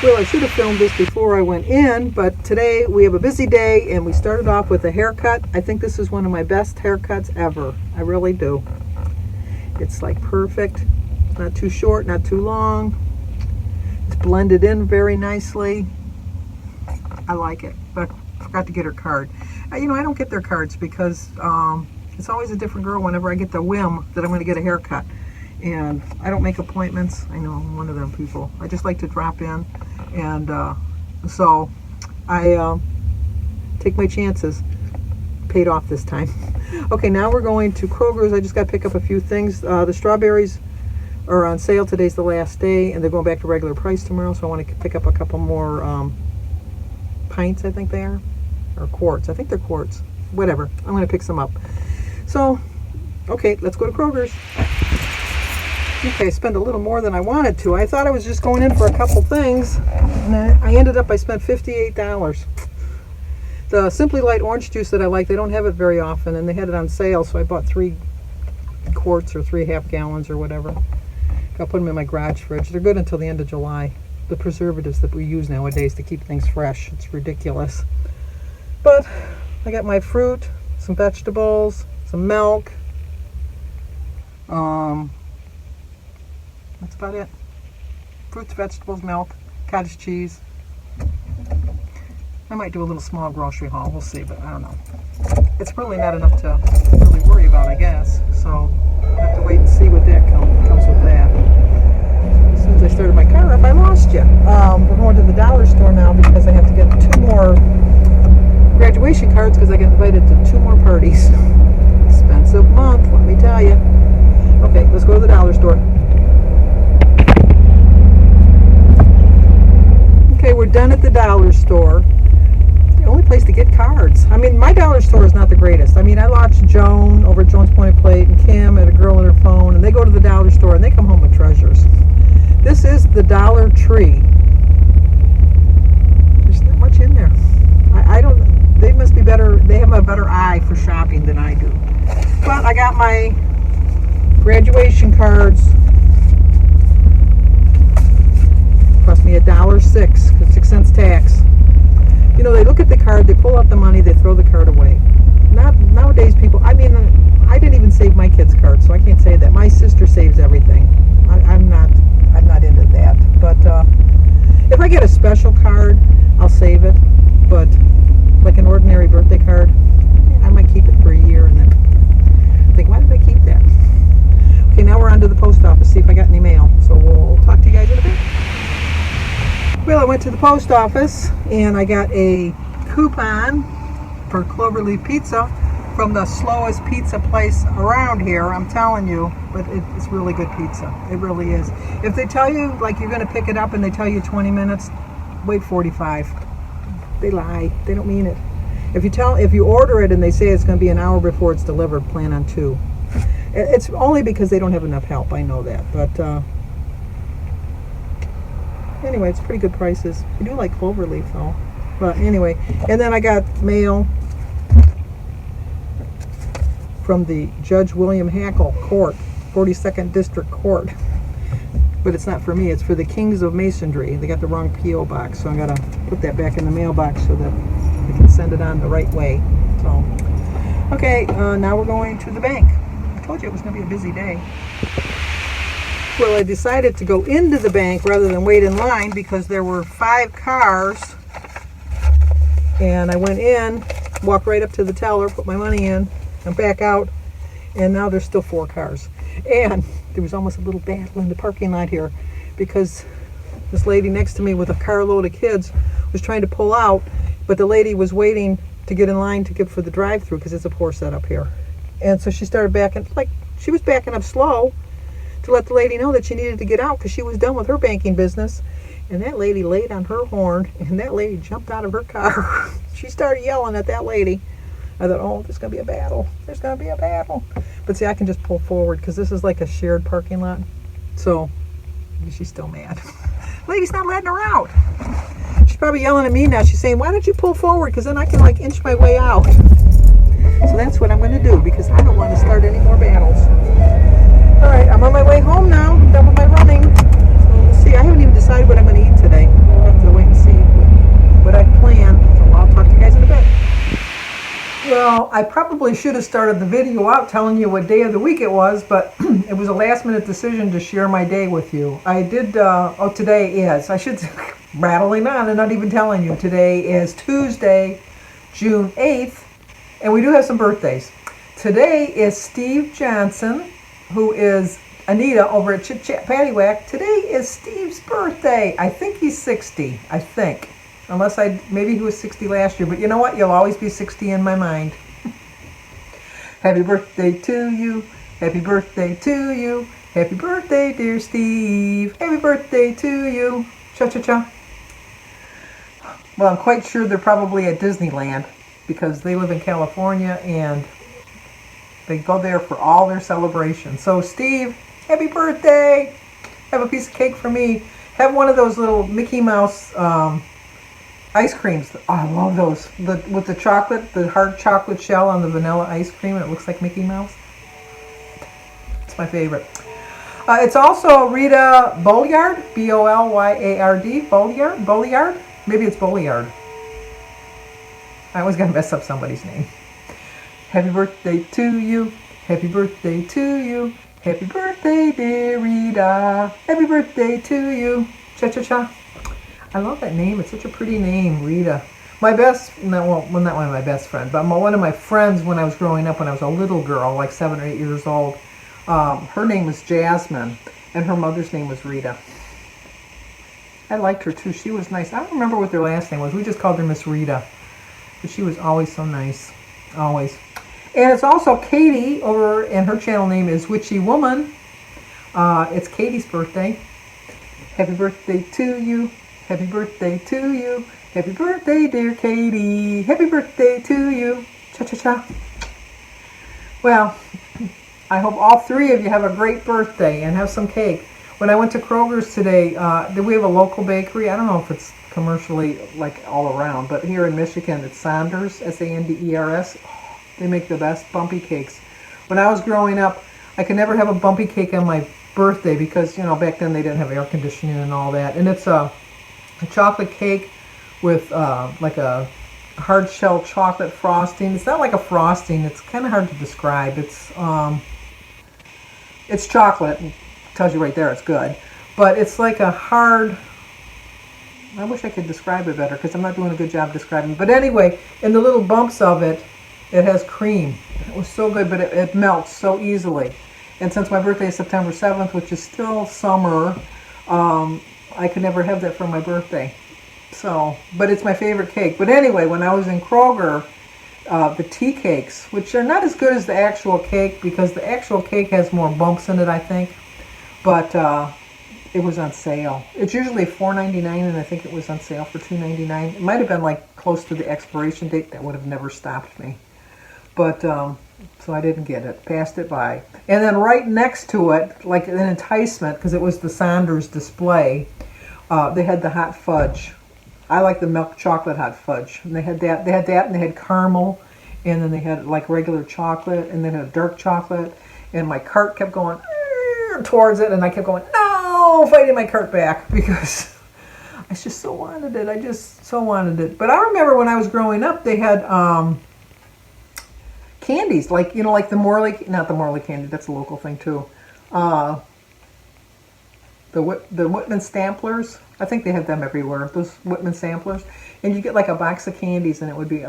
Well, I should have filmed this before I went in, but today we have a busy day and we started off with a haircut. I think this is one of my best haircuts ever. I really do. It's like perfect. Not too short, not too long. It's blended in very nicely. I like it, but I forgot to get her card. I don't get their cards because it's always a different girl whenever I get the whim that I'm going to get a haircut. And I don't make appointments. I know I'm one of them people. I just like to drop in. And so I take my chances. Paid off this time. Okay, now we're going to Kroger's. I just got to pick up a few things. The strawberries are on sale. Today's the last day, and they're going back to regular price tomorrow. So I want to pick up a couple more pints, I think they are. Or quarts. I think they're quarts. Whatever. I'm going to pick some up. So, okay, let's go to Kroger's. Okay, I spent a little more than I wanted to. I thought I was just going in for a couple things, and I ended up, I spent $58. The Simply Light orange juice that I like, they don't have it very often, and they had it on sale, so I bought 3 quarts or 3 half gallons or whatever. I'll put them in my garage fridge. They're good until the end of July. The preservatives that we use nowadays to keep things fresh, it's ridiculous. But I got my fruit, some vegetables, some milk. That's about it. Fruits, vegetables, milk, cottage cheese. I might do a little small grocery haul. We'll see, but I don't know. It's really not enough to really worry about, I guess. So I have to wait and see what that comes with that. As soon as I started my car up, I lost you. We're going to the dollar store now because I have to get 2 more graduation cards because I got invited to 2 more parties. Expensive month, let me tell you. Okay, let's go to the dollar store. Okay, we're done at the dollar store. The only place to get cards. I mean, my dollar store is not the greatest. I mean, I watch Joan over at Joan's Point Plate and Kim at A Girl and Her Phone, and they go to the dollar store and they come home with treasures. This is the Dollar Tree. There's not much in there. I don't, they must be better, they have a better eye for shopping than I do. But I got my graduation cards. Cost me $1.06 because 6 cents tax. You know, they look at the card, they pull out the money, they throw the card away. Not nowadays, people. I mean, I didn't even save my kids' cards, so I can't say that. My sister saves everything. I'm not into that. But if I get a special card, I'll save it. But like an ordinary birthday card, I might keep it for a year and then think, why did I keep that? Okay, now we're on to the post office, see if I got any mail. So we'll talk to you guys in a bit. Well, I went to the post office and I got a coupon for Cloverleaf Pizza from the slowest pizza place around here, I'm telling you, but it's really good pizza. It really is. If they tell you, like, you're going to pick it up and they tell you 20 minutes, wait 45. They lie. They don't mean it. If you order it and they say it's going to be an hour before it's delivered, plan on 2. It's only because they don't have enough help, I know that, but anyway, it's pretty good prices. I do like Cloverleaf though. But anyway, and then I got mail from the Judge William Hackle Court, 42nd District Court. But it's not for me, it's for the Kings of Masonry. They got the wrong P.O. box, so I gotta put that back in the mailbox so that they can send it on the right way. So, okay, now we're going to the bank. I told you it was gonna be a busy day. Well, I decided to go into the bank rather than wait in line because there were 5 cars. And I went in, walked right up to the teller, put my money in, and back out. And now there's still 4 cars. And there was almost a little battle in the parking lot here because this lady next to me with a carload of kids was trying to pull out, but the lady was waiting to get in line to get for the drive-through because it's a poor setup here. And so she started backing, like she was backing up slow to let the lady know that she needed to get out because she was done with her banking business. And that lady laid on her horn, and that lady jumped out of her car. She started yelling at that lady. I thought, oh, there's going to be a battle. There's going to be a battle. But see, I can just pull forward because this is like a shared parking lot. So she's still mad. Lady's not letting her out. She's probably yelling at me now. She's saying, why don't you pull forward? Because then I can like inch my way out. So that's what I'm going to do because I don't want to start any more battles. All right, I'm on my way home now. I'm done with my running. So we'll see. I haven't even decided what I'm going to eat today. We'll have Well, I probably should have started the video out telling you what day of the week it was, but it was a last-minute decision to share my day with you. I did, today is, I should, rattling on and not even telling you. Today is Tuesday, June 8th, and we do have some birthdays. Today is Steve Johnson, who is Anita over at Chit Chat Paddywhack. Today is Steve's birthday. I think he's 60, I think. Unless maybe he was 60 last year, but you know what? You'll always be 60 in my mind. Happy birthday to you. Happy birthday to you. Happy birthday, dear Steve. Happy birthday to you. Cha-cha-cha. Well, I'm quite sure they're probably at Disneyland because they live in California and they go there for all their celebrations. So, Steve, happy birthday. Have a piece of cake for me. Have one of those little Mickey Mouse ice creams. Oh, I love those. With the chocolate, the hard chocolate shell on the vanilla ice cream, and it looks like Mickey Mouse. It's my favorite. It's also Rita Bolyard, B-O-L-Y-A-R-D, Bolyard? Maybe it's Bolyard. I always gotta mess up somebody's name. Happy birthday to you. Happy birthday to you. Happy birthday, dear Rita. Happy birthday to you. Cha-cha-cha. I love that name. It's such a pretty name, Rita. My best, not one of my best friends, but one of my friends when I was growing up, when I was a little girl, like 7 or 8 years old, her name was Jasmine, and her mother's name was Rita. I liked her too. She was nice. I don't remember what their last name was. We just called her Miss Rita. But she was always so nice. Always. And it's also Katie over, and her channel name is Witchy Woman. It's Katie's birthday. Happy birthday to you. Happy birthday to you. Happy birthday, dear Katie. Happy birthday to you. Cha-cha-cha. Well, I hope all three of you have a great birthday and have some cake. When I went to Kroger's today, we have a local bakery. I don't know if it's commercially like all around, but here in Michigan, it's Sanders, S-A-N-D-E-R-S. Oh, they make the best bumpy cakes. When I was growing up, I could never have a bumpy cake on my birthday because, you know, back then they didn't have air conditioning and all that. And it's a chocolate cake with like a hard shell chocolate frosting. It's not like a frosting. It's kind of hard to describe. It's chocolate. It tells you right there it's good. But it's like a hard... I wish I could describe it better because I'm not doing a good job describing it. But anyway, in the little bumps of it, it has cream. It was so good, but it melts so easily. And since my birthday is September 7th, which is still summer, I could never have that for my birthday. So, but it's my favorite cake. But anyway, when I was in Kroger, the tea cakes, which are not as good as the actual cake because the actual cake has more bumps in it, I think. But it was on sale. It's usually $4.99, and I think it was on sale for $2.99. It might have been like close to the expiration date. That would have never stopped me. But so I didn't get it. Passed it by. And then right next to it, like an enticement, because it was the Sanders display, they had the hot fudge. I like the milk chocolate hot fudge. And they had that. They had that, and they had caramel, and then they had like regular chocolate, and then had dark chocolate. And my cart kept going towards it, and I kept going, no, fighting my cart back because I just so wanted it. I just so wanted it. But I remember when I was growing up, they had candies, like, you know, like the Morley, not the Morley candy, that's a local thing too. The Whitman Stamplers, I think they have them everywhere, those Whitman Samplers. And you get like a box of candies, and it would be,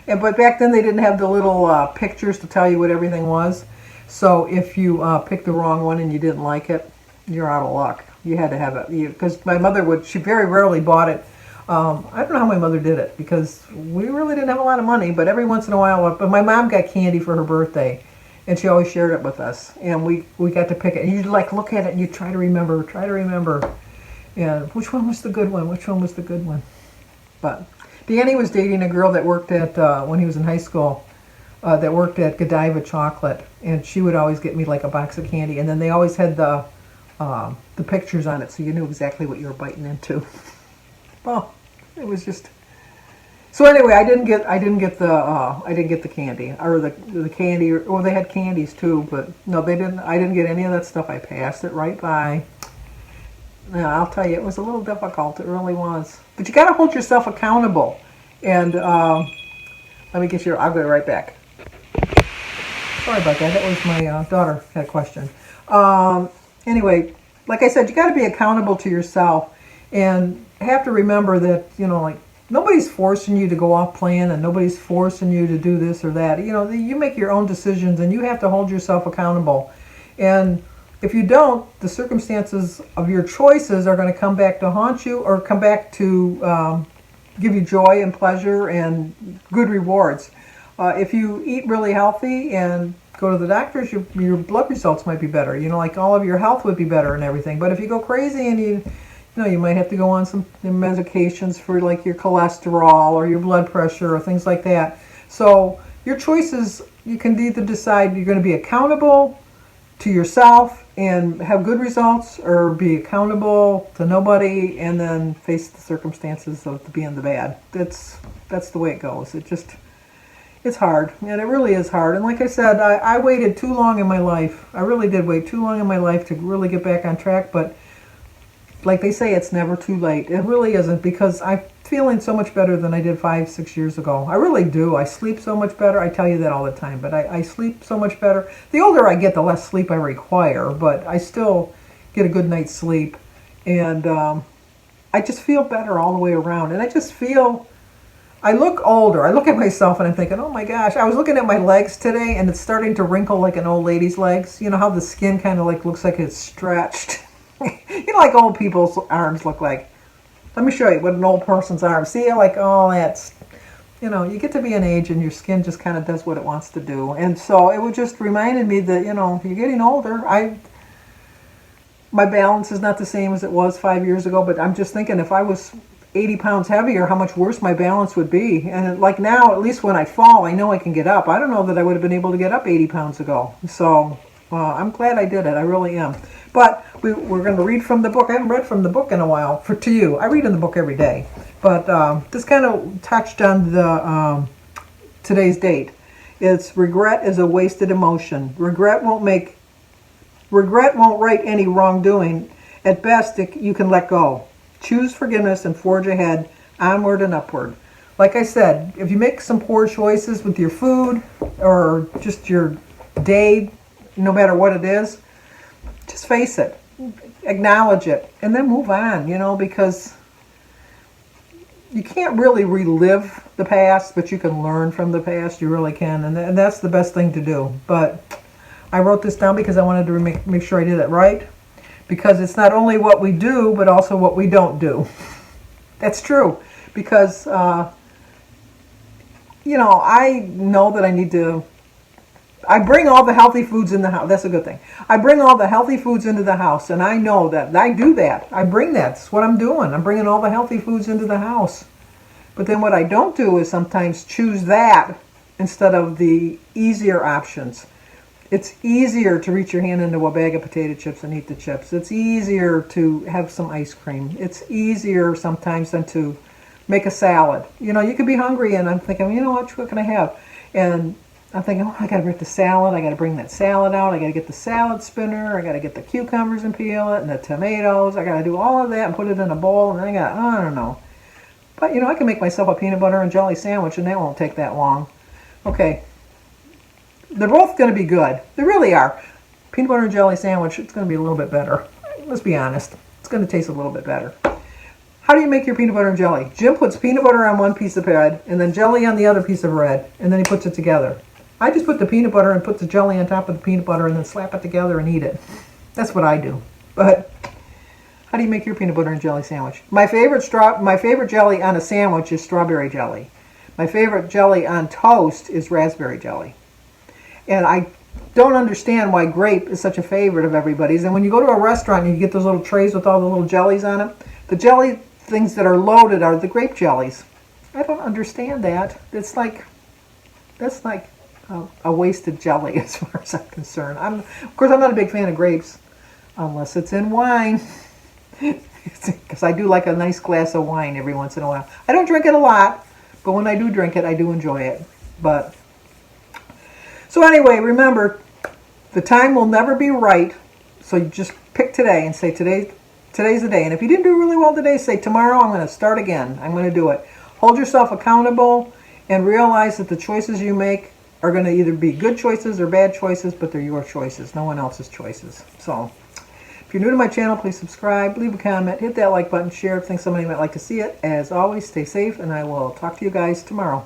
but back then they didn't have the little pictures to tell you what everything was. So if you picked the wrong one and you didn't like it, you're out of luck. You had to have it, because my mother she very rarely bought it. I don't know how my mother did it because we really didn't have a lot of money, but every once in a while, but my mom got candy for her birthday, and she always shared it with us, and we got to pick it. And you'd like look at it and you try to remember, and which one was the good one? Which one was the good one? But Danny was dating a girl that worked at when he was in high school. That worked at Godiva Chocolate, and she would always get me like a box of candy, and then they always had the pictures on it, so you knew exactly what you were biting into. Well, it was just. So anyway, I didn't get the candy or the candy, or they had candies too, but no, they didn't. I didn't get any of that stuff. I passed it right by. Yeah, I'll tell you, it was a little difficult. It really was. But you got to hold yourself accountable, and. Let me get you. I'll be right back. Sorry about that. That was my daughter had a question. Anyway, like I said, you got to be accountable to yourself, and have to remember that, you know, like, nobody's forcing you to go off plan, and nobody's forcing you to do this or that. You know, you make your own decisions, and you have to hold yourself accountable. And if you don't, the circumstances of your choices are going to come back to haunt you, or come back to give you joy and pleasure and good rewards. If you eat really healthy and go to the doctors, your blood results might be better. You know, like, all of your health would be better and everything. But if you go crazy and you know, you might have to go on some medications for, like, your cholesterol or your blood pressure or things like that. So your choices, you can either decide you're going to be accountable to yourself and have good results, or be accountable to nobody and then face the circumstances of being the bad. That's the way it goes. It's hard, and it really is hard. And like I said, I waited too long in my life. I really did wait too long in my life to really get back on track. But like they say, it's never too late. It really isn't, because I'm feeling so much better than I did 5-6 years ago. I really do. I sleep so much better. I tell you that all the time, but I sleep so much better. The older I get, the less sleep I require, but I still get a good night's sleep. And I just feel better all the way around. And I just feel... I look older. I look at myself and I'm thinking, oh my gosh. I was looking at my legs today, and it's starting to wrinkle like an old lady's legs. You know how the skin kind of like looks like it's stretched? You know, like old people's arms look like. Let me show you what an old person's arm. See, like, oh, that's, you know, you get to be an age and your skin just kind of does what it wants to do. And so it was just reminded me that, you know, you're getting older. My balance is not the same as it was 5 years ago, but I'm just thinking, if I was 80 pounds heavier, how much worse my balance would be. And like now, at least when I fall, I know I can get up. I don't know that I would have been able to get up 80 pounds ago. So I'm glad I did it. I really am. But we're going to read from the book. I haven't read from the book in a while to you. I read in the book every day. But this kind of touched on the today's date. It's regret is a wasted emotion. Regret won't right any wrongdoing. At best, you can let go. Choose forgiveness and forge ahead, onward and upward. Like I said, if you make some poor choices with your food or just your day, no matter what it is, just face it, acknowledge it, and then move on, you know, because you can't really relive the past, but you can learn from the past. You really can, and that's the best thing to do. But I wrote this down because I wanted to make sure I did it right. Because it's not only what we do, but also what we don't do. That's true. Because, you know, I know that I need to... I bring all the healthy foods in the house. That's a good thing. I bring all the healthy foods into the house, and I know that. I do that. I bring that. That's what I'm doing. I'm bringing all the healthy foods into the house. But then what I don't do is sometimes choose that instead of the easier options. It's easier to reach your hand into a bag of potato chips and eat the chips. It's easier to have some ice cream. It's easier sometimes than to make a salad. You know, you could be hungry, and I'm thinking, you know what can I have? And I'm thinking, oh, I got to make the salad. I got to bring that salad out. I got to get the salad spinner. I got to get the cucumbers and peel it, and the tomatoes. I got to do all of that and put it in a bowl, and then I don't know. But, you know, I can make myself a peanut butter and jelly sandwich, and that won't take that long. Okay. They're both going to be good. They really are. Peanut butter and jelly sandwich, it's going to be a little bit better. Let's be honest. It's going to taste a little bit better. How do you make your peanut butter and jelly? Jim puts peanut butter on one piece of bread and then jelly on the other piece of bread, and then he puts it together. I just put the peanut butter and put the jelly on top of the peanut butter and then slap it together and eat it. That's what I do. But how do you make your peanut butter and jelly sandwich? My favorite jelly on a sandwich is strawberry jelly. My favorite jelly on toast is raspberry jelly. And I don't understand why grape is such a favorite of everybody's. And when you go to a restaurant and you get those little trays with all the little jellies on them, the jelly things that are loaded are the grape jellies. I don't understand that. That's like a wasted jelly as far as I'm concerned. Of course, I'm not a big fan of grapes unless it's in wine. Because I do like a nice glass of wine every once in a while. I don't drink it a lot, but when I do drink it, I do enjoy it. So anyway, remember, the time will never be right, so you just pick today and say today's the day. And if you didn't do really well today, say tomorrow I'm going to start again. I'm going to do it. Hold yourself accountable and realize that the choices you make are going to either be good choices or bad choices, but they're your choices, no one else's choices. So if you're new to my channel, please subscribe, leave a comment, hit that like button, share if you think somebody might like to see it. As always, stay safe, and I will talk to you guys tomorrow.